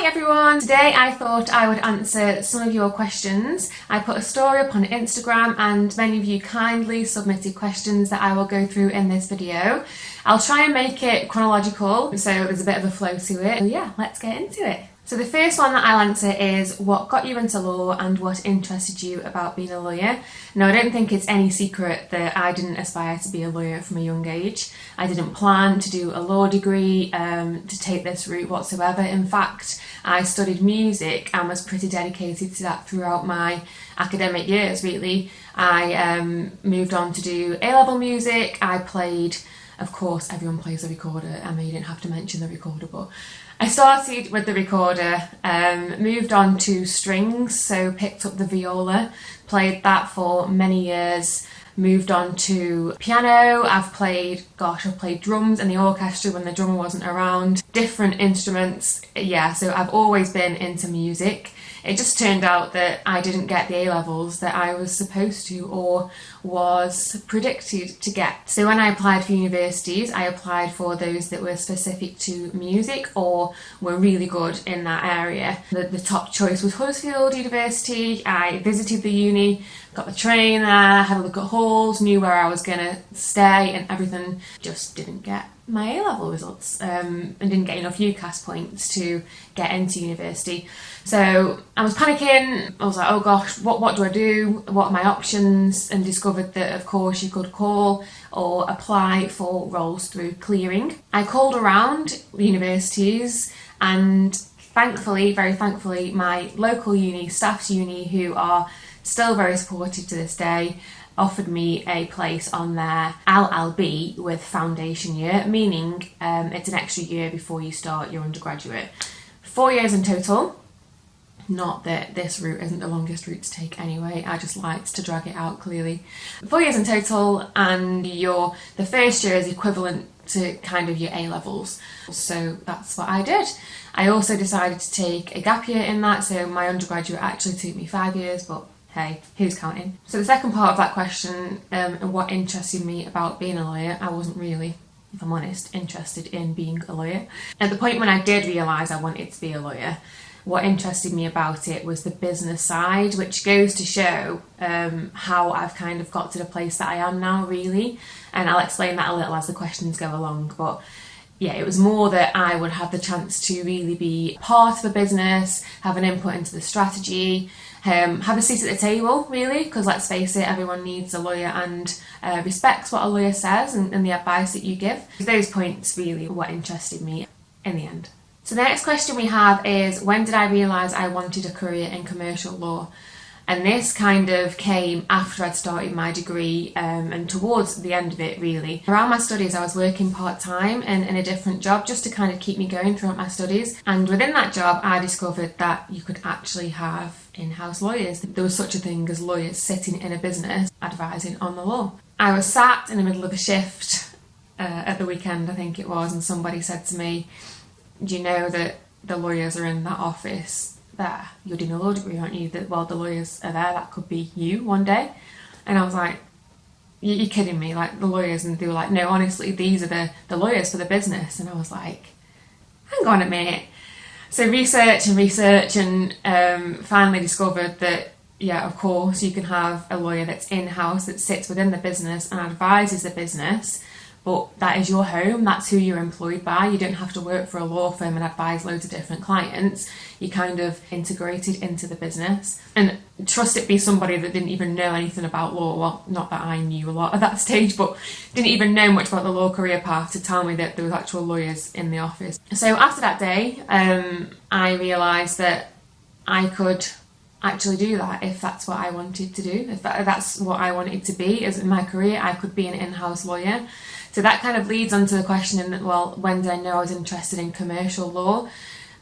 Hi everyone! Today I thought I would answer some of your questions. I put a story up on Instagram and many of you kindly submitted questions that I will go through in this video. I'll try and make it chronological so there's a bit of a flow to it. So yeah, let's get into it. So the first one that I'll answer is what got you into law and what interested you about being a lawyer. Now, I don't think it's any secret that I didn't aspire to be a lawyer from a young age. I didn't plan to do a law degree, to take this route whatsoever. In fact, I studied music and was pretty dedicated to that throughout my academic years, really. I moved on to do A-level music. I played, of course, everyone plays the recorder. I mean, you didn't have to mention the recorder, but I started with the recorder, moved on to strings, so picked up the viola, played that for many years, moved on to piano. I've played drums in the orchestra when the drummer wasn't around, different instruments, yeah, so I've always been into music. It just turned out that I didn't get the A-levels that I was supposed to or was predicted to get. So when I applied for universities, I applied for those that were specific to music or were really good in that area. The top choice was Huddersfield University. I visited the uni, got the train there, had a look at halls, knew where I was going to stay, and everything. Just didn't get my A-level results and didn't get enough UCAS points to get into university. So I was panicking. I was like, oh gosh, what do I do? What are my options? And discovered that of course you could call or apply for roles through clearing. I called around universities and thankfully, very thankfully, my local uni, Staff's Uni, who are still very supportive to this day, offered me a place on their LLB with foundation year, meaning it's an extra year before you start your undergraduate. 4 years in total. Not that this route isn't the longest route to take anyway, I just liked to drag it out clearly. 4 years in total, and the first year is equivalent to kind of your A-levels. So that's what I did. I also decided to take a gap year in that, so my undergraduate actually took me 5 years, but hey, who's counting? So the second part of that question, and what interested me about being a lawyer, I wasn't really, if I'm honest, interested in being a lawyer. At the point when I did realise I wanted to be a lawyer, what interested me about it was the business side, which goes to show how I've kind of got to the place that I am now, really. And I'll explain that a little as the questions go along. But yeah, it was more that I would have the chance to really be part of a business, have an input into the strategy, have a seat at the table, really, because let's face it, everyone needs a lawyer and respects what a lawyer says and the advice that you give. Those points really were what interested me in the end. So the next question we have is, when did I realise I wanted a career in commercial law? And this kind of came after I'd started my degree and towards the end of it, really. Around my studies, I was working part-time in a different job just to kind of keep me going throughout my studies. And within that job, I discovered that you could actually have in-house lawyers. There was such a thing as lawyers sitting in a business advising on the law. I was sat in the middle of a shift at the weekend, I think it was, and somebody said to me, do you know that the lawyers are in that office there? You're doing a law degree, aren't you? That, well, the lawyers are there, that could be you one day. And I was like, you're kidding me, like the lawyers? And they were like, no, honestly, these are the lawyers for the business. And I was like, hang on a minute. So research and finally discovered that, yeah, of course, you can have a lawyer that's in-house, that sits within the business and advises the business, but that is your home, that's who you're employed by. You don't have to work for a law firm and advise loads of different clients. You're kind of integrated into the business. And trust it be somebody that didn't even know anything about law. Well, not that I knew a lot at that stage, but didn't even know much about the law career path to tell me that there was actual lawyers in the office. So after that day, I realised that I could actually do that if that's what I wanted to do. If that's what I wanted to be as in my career, I could be an in-house lawyer. So that kind of leads on to the question, well, when did I know I was interested in commercial law?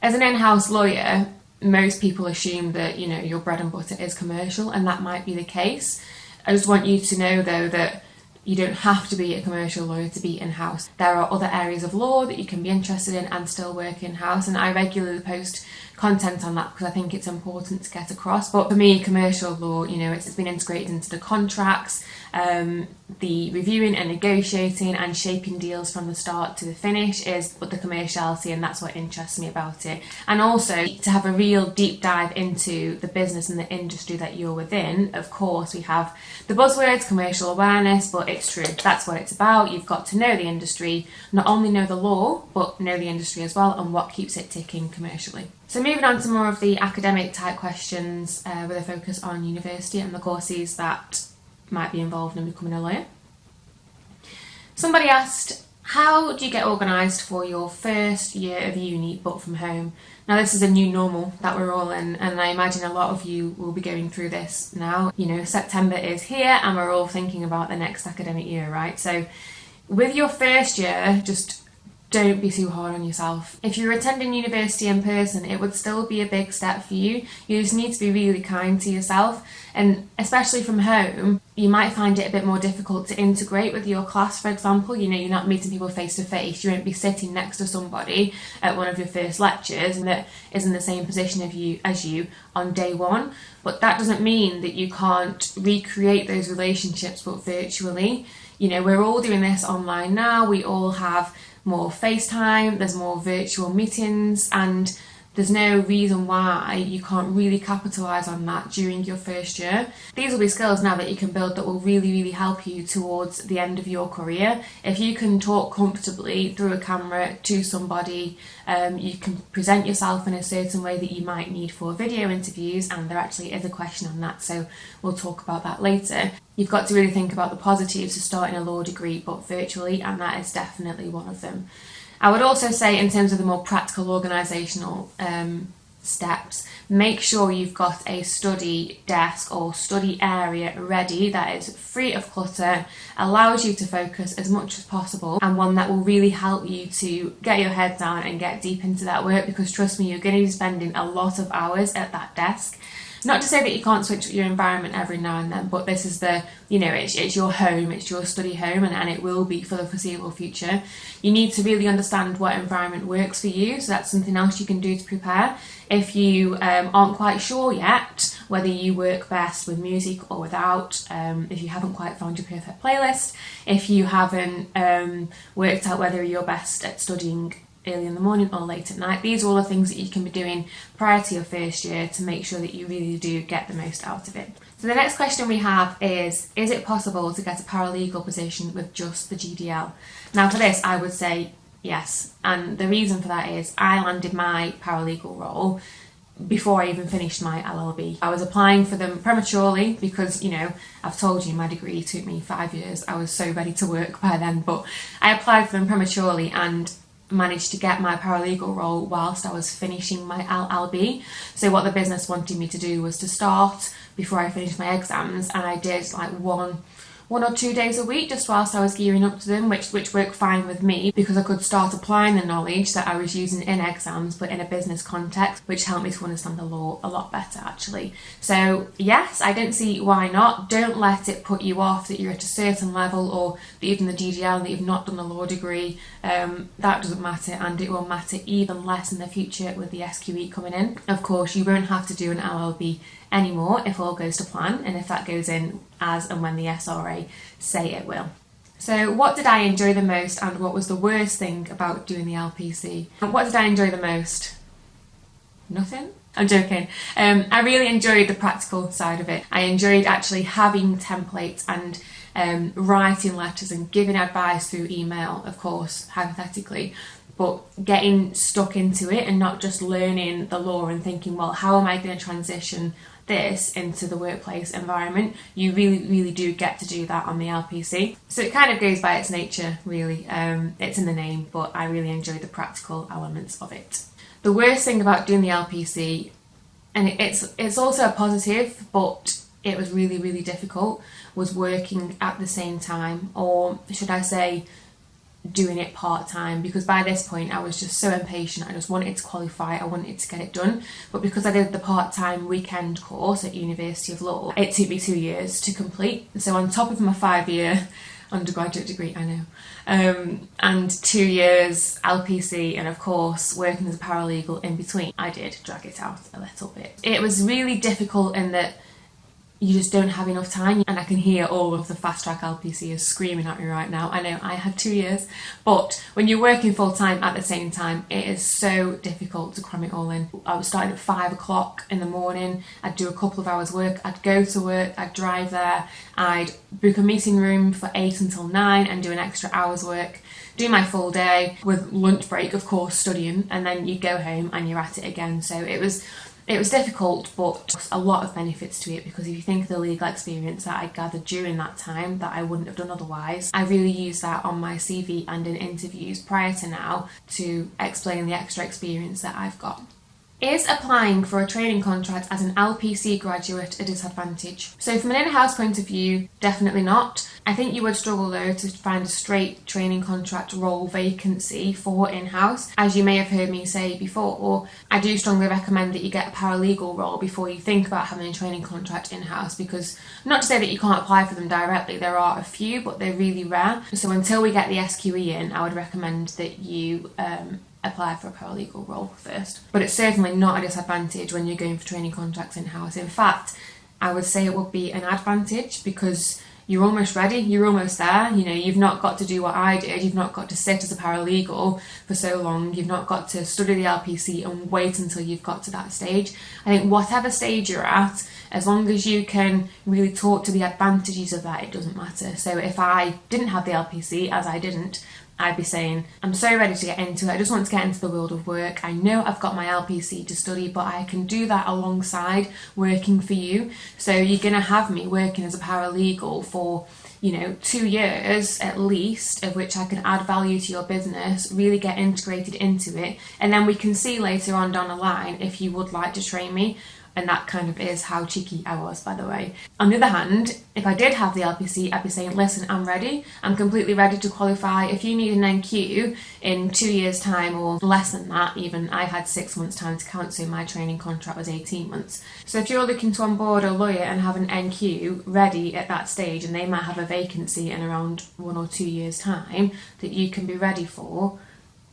As an in-house lawyer, most people assume that, you know, your bread and butter is commercial, and that might be the case. I just want you to know, though, that you don't have to be a commercial lawyer to be in-house. There are other areas of law that you can be interested in and still work in-house, and I regularly post content on that because I think it's important to get across. But for me, commercial law, you know, it's been integrated into the contracts. the reviewing and negotiating and shaping deals from the start to the finish is the commerciality, and that's what interests me about it. And also to have a real deep dive into the business and the industry that you're within. Of course, we have the buzzwords, commercial awareness, but it's true. That's what it's about. You've got to know the industry, not only know the law, but know the industry as well and what keeps it ticking commercially. So moving on to more of the academic type questions with a focus on university and the courses that might be involved in becoming a lawyer. Somebody asked, how do you get organised for your first year of uni but from home? Now this is a new normal that we're all in, and I imagine a lot of you will be going through this now. You know, September is here and we're all thinking about the next academic year, right? So with your first year, just don't be too hard on yourself. If you're attending university in person, it would still be a big step for you. You just need to be really kind to yourself, and especially from home, you might find it a bit more difficult to integrate with your class, for example. You know, you're not meeting people face to face, you won't be sitting next to somebody at one of your first lectures that is in the same position as you on day one. But that doesn't mean that you can't recreate those relationships but virtually. You know, we're all doing this online now, we all have more FaceTime, there's more virtual meetings, and there's no reason why you can't really capitalise on that during your first year. These will be skills now that you can build that will really, really help you towards the end of your career. If you can talk comfortably through a camera to somebody, you can present yourself in a certain way that you might need for video interviews, and there actually is a question on that, so we'll talk about that later. You've got to really think about the positives of starting a law degree but virtually, and that is definitely one of them. I would also say, in terms of the more practical organisational steps, make sure you've got a study desk or study area ready that is free of clutter, allows you to focus as much as possible, and one that will really help you to get your head down and get deep into that work, because trust me, you're going to be spending a lot of hours at that desk. Not to say that you can't switch up your environment every now and then, but this is it's your home, it's your study home, and it will be for the foreseeable future. You need to really understand what environment works for you, so that's something else you can do to prepare. If you aren't quite sure yet whether you work best with music or without, if you haven't quite found your perfect playlist, if you haven't worked out whether you're best at studying early in the morning or late at night, these are all the things that you can be doing prior to your first year to make sure that you really do get the most out of it. So the next question we have is it possible to get a paralegal position with just the GDL? Now for this I would say yes, and the reason for that is I landed my paralegal role before I even finished my LLB. I was applying for them prematurely because, you know, I've told you my degree took me 5 years. I was so ready to work by then, but I applied for them prematurely and managed to get my paralegal role whilst I was finishing my LLB. So what the business wanted me to do was to start before I finished my exams, and I did like one or 2 days a week just whilst I was gearing up to them, which worked fine with me because I could start applying the knowledge that I was using in exams but in a business context, which helped me to understand the law a lot better actually. So yes, I don't see why not. Don't let it put you off that you're at a certain level or that you've done the GDL and that you've not done the law degree. That doesn't matter, and it will matter even less in the future with the SQE coming in. Of course, you won't have to do an LLB anymore if all goes to plan and if that goes in as and when the SRA say it will. So what did I enjoy the most and what was the worst thing about doing the LPC? What did I enjoy the most? Nothing? I'm joking. I really enjoyed the practical side of it. I enjoyed actually having templates and writing letters and giving advice through email, of course, hypothetically, but getting stuck into it and not just learning the law and thinking, well, how am I going to transition this into the workplace environment? You really do get to do that on the LPC. So it kind of goes by its nature, really. It's in the name, but I really enjoyed the practical elements of it. The worst thing about doing the LPC, and it's also a positive, but it was really difficult, was working at the same time, or should I say doing it part-time, because by this point I was just so impatient. I just wanted to qualify, I wanted to get it done, but because I did the part-time weekend course at University of Law, it took me 2 years to complete. So on top of my 5-year undergraduate degree, I know, and 2 years LPC, and of course working as a paralegal in between, I did drag it out a little bit. It was really difficult in that you just don't have enough time. And I can hear all of the fast track LPCers screaming at me right now. I know I had 2 years, but when you're working full time at the same time, it is so difficult to cram it all in. I was starting at 5 o'clock in the morning. I'd do a couple of hours work. I'd go to work. I'd drive there. I'd book a meeting room for 8 until 9 and do an extra hour's work. Do my full day with lunch break, of course, studying, and then you go home and you're at it again. So it was difficult, but a lot of benefits to it, because if you think of the legal experience that I gathered during that time that I wouldn't have done otherwise, I really use that on my CV and in interviews prior to now to explain the extra experience that I've got. Is applying for a training contract as an LPC graduate a disadvantage? So from an in-house point of view, definitely not. I think you would struggle though to find a straight training contract role vacancy for in-house. As you may have heard me say before, I do strongly recommend that you get a paralegal role before you think about having a training contract in-house, because not to say that you can't apply for them directly, there are a few, but they're really rare. So until we get the SQE in, I would recommend that you apply for a paralegal role first. But it's certainly not a disadvantage when you're going for training contracts in-house. In fact, I would say it would be an advantage, because you're almost ready, you're almost there. You know, you've not got to do what I did, you've not got to sit as a paralegal for so long, you've not got to study the LPC and wait until you've got to that stage. I think whatever stage you're at, as long as you can really talk to the advantages of that, it doesn't matter. So if I didn't have the LPC, as I didn't, I'd be saying, I'm so ready to get into it, I just want to get into the world of work. I know I've got my LPC to study, but I can do that alongside working for you. So you're going to have me working as a paralegal for 2 years at least, of which I can add value to your business, really get integrated into it, and then we can see later on down the line if you would like to train me. And that kind of is how cheeky I was, by the way. On the other hand, if I did have the LPC, I'd be saying, listen, I'm ready. I'm completely ready to qualify. If you need an NQ in 2 years' time, or less than that even, I had 6 months' time to count, so my training contract was 18 months. So if you're looking to onboard a lawyer and have an NQ ready at that stage, and they might have a vacancy in around 1 or 2 years' time that you can be ready for,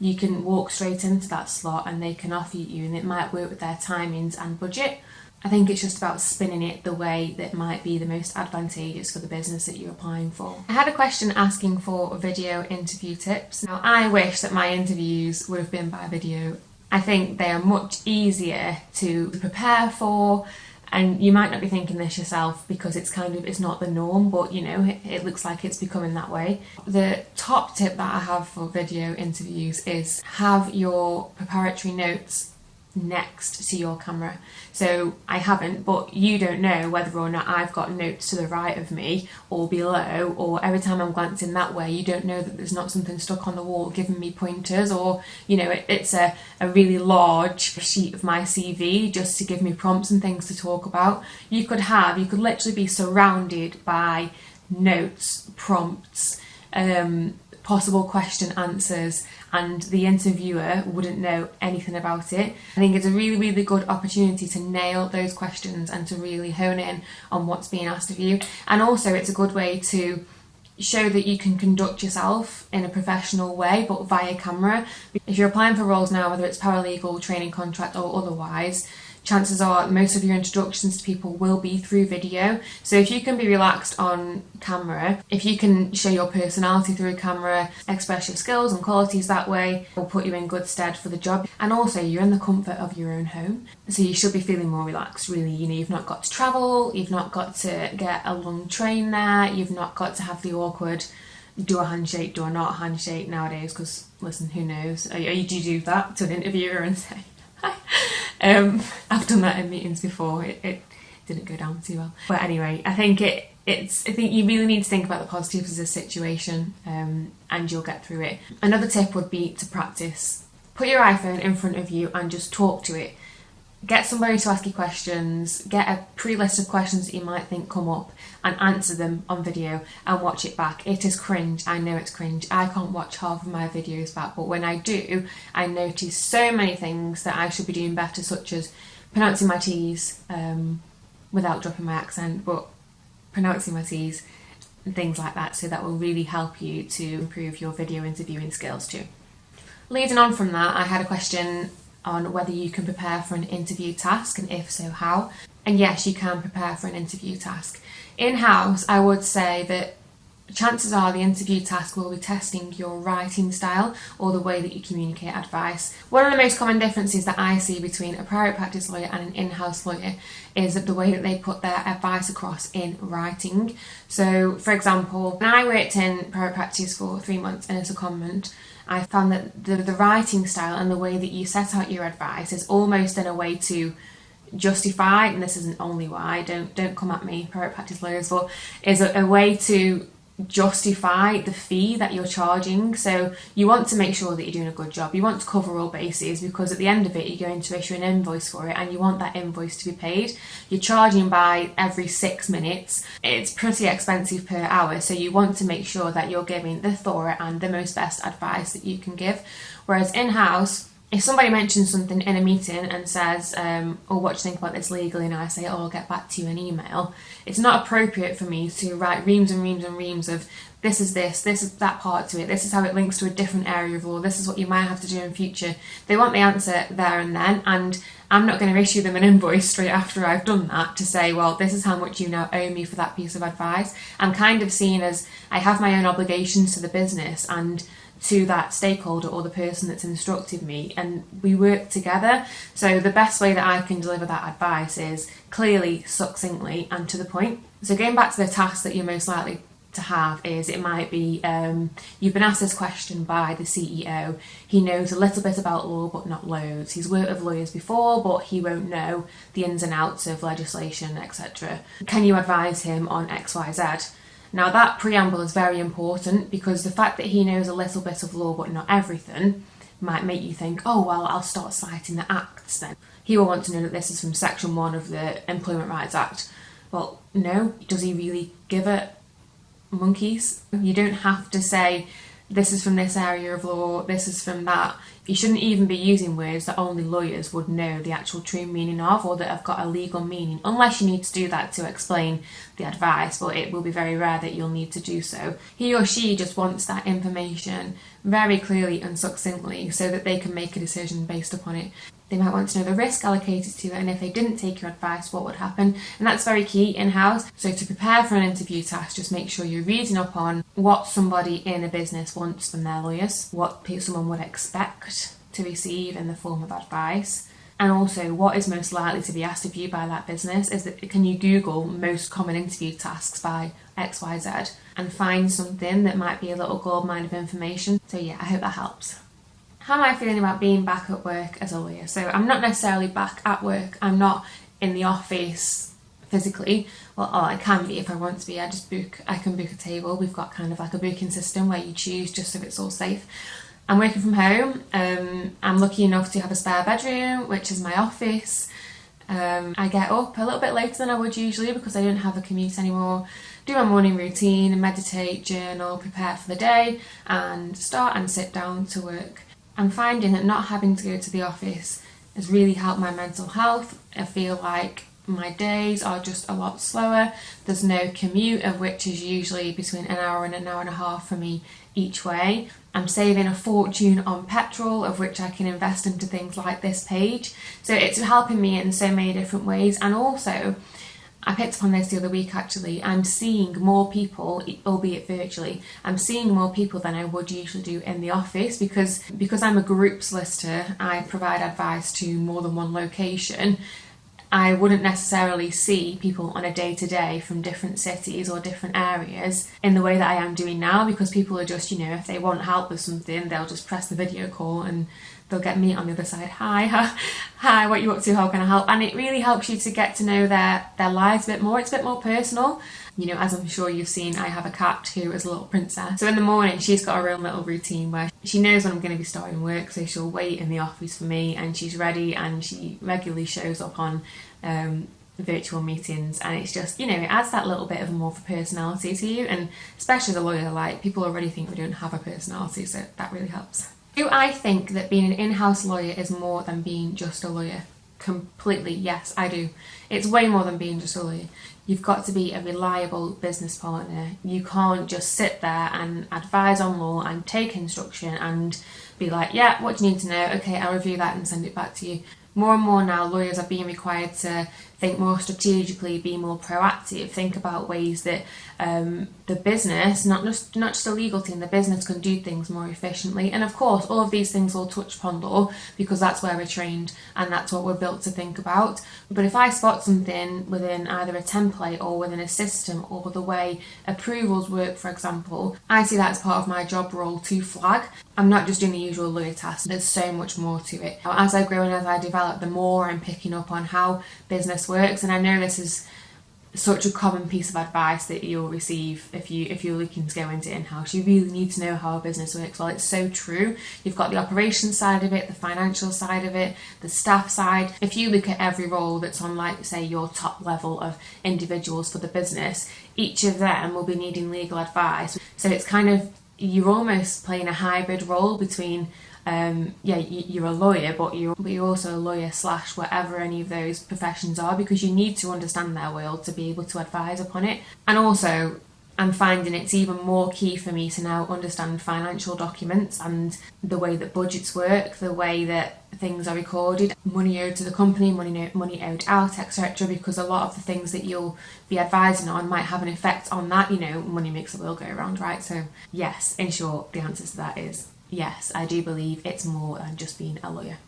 you can walk straight into that slot and they can offer you, and it might work with their timings and budget. I think it's just about spinning it the way that might be the most advantageous for the business that you're applying for. I had a question asking for video interview tips. Now, I wish that my interviews would have been by video. I think they are much easier to prepare for, and you might not be thinking this yourself because it's not the norm, but it looks like it's becoming that way. The top tip that I have for video interviews is have your preparatory notes next to your camera. So I haven't, but you don't know whether or not I've got notes to the right of me or below, or every time I'm glancing that way, you don't know that there's not something stuck on the wall giving me pointers, or it's a really large sheet of my CV just to give me prompts and things to talk about. You could literally be surrounded by notes, prompts, possible question answers, and the interviewer wouldn't know anything about it. I think it's a really, really good opportunity to nail those questions and to really hone in on what's being asked of you. And also it's a good way to show that you can conduct yourself in a professional way, but via camera. If you're applying for roles now, whether it's paralegal, training contract or otherwise, chances are most of your introductions to people will be through video. So if you can be relaxed on camera, if you can show your personality through camera, express your skills and qualities that way, will put you in good stead for the job. And also you're in the comfort of your own home, so you should be feeling more relaxed really. You've not got to travel, you've not got to get a long train there, you've not got to have the awkward do a handshake, do a not handshake nowadays, because listen, who knows, do you do that to an interviewer and say hi? I've done that in meetings before. It didn't go down too well. But anyway, I think I think you really need to think about the positives of the situation, and you'll get through it. Another tip would be to practice. Put your iPhone in front of you and just talk to it. Get somebody to ask you questions, get a pre-list of questions that you might think come up, and answer them on video and watch it back. It is cringe, I know it's cringe. I can't watch half of my videos back, but when I do, I notice so many things that I should be doing better, such as pronouncing my T's without dropping my accent, but pronouncing my T's and things like that. So that will really help you to improve your video interviewing skills too. Leading on from that, I had a question on whether you can prepare for an interview task, and if so, how. And yes, you can prepare for an interview task. In-house, I would say that chances are the interview task will be testing your writing style or the way that you communicate advice. One of the most common differences that I see between a private practice lawyer and an in-house lawyer is the way that they put their advice across in writing. So, for example, when I worked in private practice for 3 months in a secondment, I found that the writing style and the way that you set out your advice is almost in a way to justify, and this isn't only why, don't come at me, private practice lawyers, but is a way to justify the fee that you're charging. So you want to make sure that you're doing a good job. You want to cover all bases, because at the end of it you're going to issue an invoice for it and you want that invoice to be paid. You're charging by every 6 minutes. It's pretty expensive per hour, so you want to make sure that you're giving the thorough and the most best advice that you can give. Whereas in-house, if somebody mentions something in a meeting and says, oh, what do you think about this legally? And I say, oh, I'll get back to you in email. It's not appropriate for me to write reams and reams and reams of this is that part to it, this is how it links to a different area of law, this is what you might have to do in future. They want the answer there and then, and I'm not going to issue them an invoice straight after I've done that to say, well, this is how much you now owe me for that piece of advice. I'm kind of seen as I have my own obligations to the business and to that stakeholder or the person that's instructed me, and we work together. So the best way that I can deliver that advice is clearly, succinctly and to the point. So going back to the task that you're most likely to have is, it might be you've been asked this question by the CEO. He knows a little bit about law but not loads. He's worked with lawyers before but he won't know the ins and outs of legislation, etc. Can you advise him on XYZ? Now that preamble is very important, because the fact that he knows a little bit of law but not everything might make you think, oh well, I'll start citing the acts then. He will want to know that this is from section 1 of the Employment Rights Act. Well, no. Does he really give it monkeys? You don't have to say this is from this area of law, this is from that. You shouldn't even be using words that only lawyers would know the actual true meaning of, or that have got a legal meaning, unless you need to do that to explain the advice, but it will be very rare that you'll need to do so. He or she just wants that information very clearly and succinctly so that they can make a decision based upon it. They might want to know the risk allocated to it, and if they didn't take your advice, what would happen? And that's very key in-house. So to prepare for an interview task, just make sure you're reading up on what somebody in a business wants from their lawyers, what someone would expect to receive in the form of advice, and also what is most likely to be asked of you by that business. Is that, can you Google most common interview tasks by XYZ and find something that might be a little goldmine of information? So yeah, I hope that helps. How am I feeling about being back at work as a lawyer? So I'm not necessarily back at work. I'm not in the office physically. Well, I can be if I want to be. I can book a table. We've got kind of like a booking system where you choose just so it's all safe. I'm working from home. I'm lucky enough to have a spare bedroom, which is my office. I get up a little bit later than I would usually because I don't have a commute anymore. Do my morning routine, meditate, journal, prepare for the day, and start and sit down to work. I'm finding that not having to go to the office has really helped my mental health. I feel like my days are just a lot slower. There's no commute, of which is usually between an hour and a half for me each way. I'm saving a fortune on petrol, of which I can invest into things like this page. So it's helping me in so many different ways. And also, I picked up on this the other week actually, I'm seeing more people, albeit virtually, I'm seeing more people than I would usually do in the office because I'm a group solicitor. I provide advice to more than one location. I wouldn't necessarily see people on a day-to-day from different cities or different areas in the way that I am doing now, because people are just, if they want help with something, they'll just press the video call and they'll get me on the other side. Hi, what you up to? How can I help? And it really helps you to get to know their lives a bit more. It's a bit more personal. As I'm sure you've seen, I have a cat who is a little princess. So in the morning, she's got her own little routine where she knows when I'm going to be starting work, so she'll wait in the office for me and she's ready, and she regularly shows up on virtual meetings, and it's just, it adds that little bit of more of a personality to you, and especially as a lawyer, like, people already think we don't have a personality, so that really helps. Do I think that being an in-house lawyer is more than being just a lawyer? Completely, yes, I do. It's way more than being just a lawyer. You've got to be a reliable business partner. You can't just sit there and advise on law and take instruction and be like, yeah, what do you need to know? Okay, I'll review that and send it back to you. More and more now, lawyers are being required to think more strategically, be more proactive, think about ways that the business, not just the legal team, the business can do things more efficiently. And of course, all of these things will touch upon law because that's where we're trained and that's what we're built to think about. But if I spot something within either a template or within a system or the way approvals work, for example, I see that as part of my job role to flag. I'm not just doing the usual lawyer task, there's so much more to it. As I grow and as I develop, the more I'm picking up on how business works, and I know this is such a common piece of advice that you'll receive if you're looking to go into in-house. You really need to know how a business works. Well, it's so true. You've got the operations side of it, the financial side of it, the staff side. If you look at every role that's on, like, say, your top level of individuals for the business, each of them will be needing legal advice. So it's kind of, you're almost playing a hybrid role between you're a lawyer, but you're also a lawyer / whatever any of those professions are, because you need to understand their world to be able to advise upon it. And also, I'm finding it's even more key for me to now understand financial documents and the way that budgets work, the way that things are recorded, money owed to the company, money owed out, etc. Because a lot of the things that you'll be advising on might have an effect on that. Money makes the world go round, right? So yes, in short, the answer to that is yes, I do believe it's more than just being a lawyer.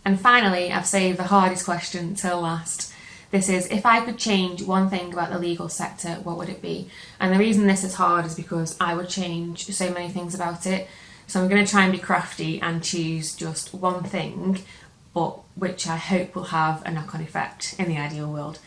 And finally, I've saved the hardest question till last. This is, if I could change one thing about the legal sector, what would it be? And the reason this is hard is because I would change so many things about it. So I'm going to try and be crafty and choose just one thing, but which I hope will have a knock-on effect in the ideal world.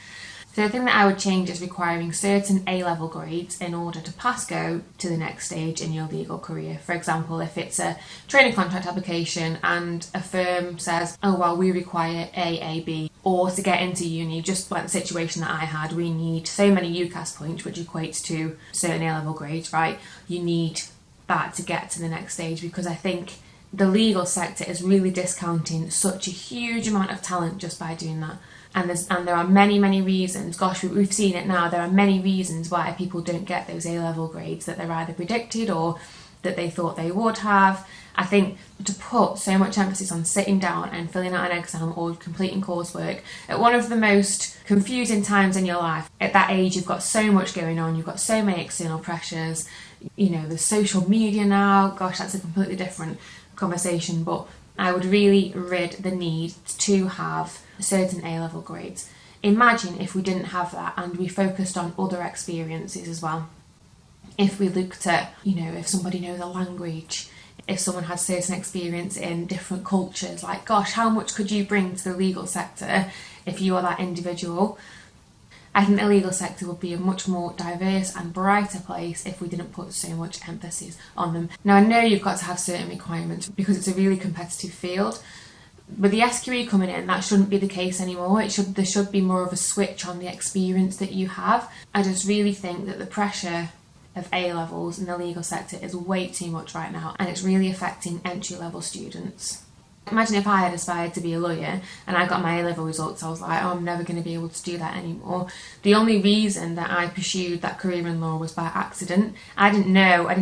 So the thing that I would change is requiring certain A-level grades in order to pass go to the next stage in your legal career. For example, if it's a training contract application and a firm says, oh well, we require AAB, or to get into uni, just like the situation that I had, we need so many UCAS points, which equates to certain A-level grades, right? You need that to get to the next stage, because I think the legal sector is really discounting such a huge amount of talent just by doing that. And there are many, many reasons, gosh, we've seen it now, there are many reasons why people don't get those A-level grades that they're either predicted or that they thought they would have. I think to put so much emphasis on sitting down and filling out an exam or completing coursework at one of the most confusing times in your life, at that age you've got so much going on, you've got so many external pressures, there's social media now, gosh, that's a completely different conversation, but I would really rid the need to have certain A-level grades. Imagine if we didn't have that and we focused on other experiences as well. If we looked at, if somebody knows a language, if someone has certain experience in different cultures, like, gosh, how much could you bring to the legal sector if you are that individual? I think the legal sector would be a much more diverse and brighter place if we didn't put so much emphasis on them. Now, I know you've got to have certain requirements because it's a really competitive field. With the SQE coming in, that shouldn't be the case anymore. There should be more of a switch on the experience that you have. I just really think that the pressure of A-levels in the legal sector is way too much right now, and it's really affecting entry-level students. Imagine if I had aspired to be a lawyer and I got my A-level results, I was like, oh, I'm never going to be able to do that anymore. The only reason that I pursued that career in law was by accident. I didn't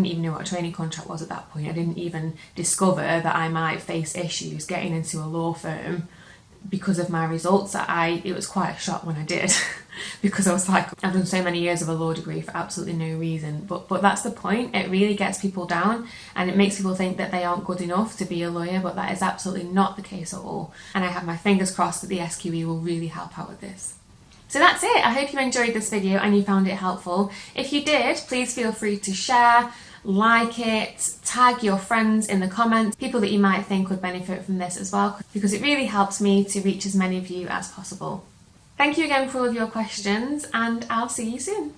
even know what a training contract was at that point. I didn't even discover that I might face issues getting into a law firm because of my results. It was quite a shock when I did because I was like, I've done so many years of a law degree for absolutely no reason. But that's the point. It really gets people down and it makes people think that they aren't good enough to be a lawyer, but that is absolutely not the case at all. And I have my fingers crossed that the SQE will really help out with this. So that's it. I hope you enjoyed this video and you found it helpful. If you did, please feel free to share, like it, tag your friends in the comments, people that you might think would benefit from this as well, because it really helps me to reach as many of you as possible. Thank you again for all of your questions, and I'll see you soon.